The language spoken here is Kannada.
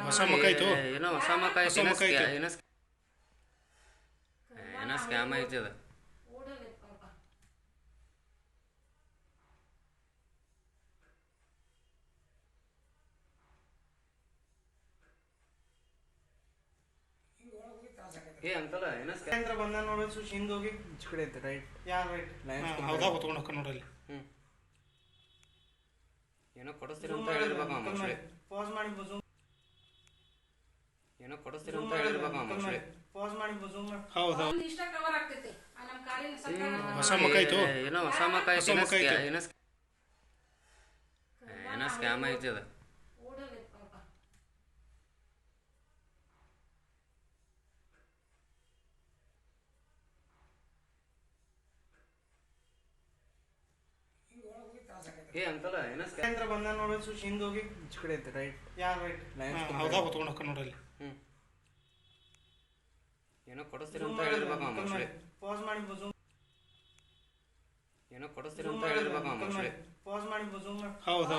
ಹೊಸ ಮಕ ಆಯ್ತು. ಏನೋ ಹೊಸ ಮಕ ಹೊಸ ಐತಿ, ಮಕ ಐತೆ. ಏನೋ ಸ್ಕ್ಯಾಮ್ ಐತಿ ಅದು. ಏ ಅಂಕಲ್ ಏನೋ ಕೇಂದ್ರ ಬಂದ ನೋಡಿ ಸುಶ್ ಹಿಂದೋಗಿ ಈಚೆ ಕಡೆ ಐತೆ ರೈಟ್. ಯಾರು ರೈಟ್ ಹೌದಾ ಗೊತ್ಕೊಂಡು ಹೋಗ್ಕೊಂಡು ನೋಡ್ರಿ. ಏನೋ ಕೊಡಿಸ್ತೀರ ಅಂತ ಹೇಳಿರ್ಬೇಕು ಮೋಸ್ಟ್ಲಿ. ಪಾಸ್ ಮಾಡಿ ಬಜೂಮ್. ಏನೋ ಕೊಡಿಸ್ತೀರ ಅಂತ ಹೇಳಿರ್ಬೇಕು ಮೋಸ್ಟ್ಲಿ. ಪಾಸ್ ಮಾಡಿ ಬಜೂಮ್ ಮಾಡಿ. ಹೌದು ಇಷ್ಟ ಕವರ್ ಆಗ್ತೈತಿ ನಮ್ಮ ಕಾಲಿನ ಹೊಸ ಮಕ ಆಯ್ತು. ಏನೋ ಹೊಸ ಮಕ ಐತಿ, ಏನೋ ಸ್ಕ್ಯಾಮ್ ಐತಿ ಅದು. ಏ ಅಂಕಲ್ ಏನೋ ಕೇಂದ್ರ ಬಂದ ನೋಡಿ ಸುಶ್ ಹಿಂದೋಗಿ ಈಚೆ ಕಡೆ ಐತೆ ರೈಟ್. ಯಾರು ರೈಟ್ ಹೌದಾ ಗೊತ್ಕೊಂಡು ಹೋಗ್ಕೊಂಡು ನೋಡ್ರಿ. ಏನೋ ಕೊಡಿಸ್ತೀರ ಅಂತ ಹೇಳಿರ್ಬೇಕು ಮೋಸ್ಟ್ಲಿ. ಪಾಸ್ ಮಾಡಿ ಬಜೂಮ್. ಏನೋ ಕೊಡಿಸ್ತೀರ ಅಂತ ಹೇಳಿರ್ಬೇಕು ಮೋಸ್ಟ್ಲಿ. ಪಾಸ್ ಮಾಡಿ ಬಜೂಮ್ ಮಾಡಿ. ಹೌದು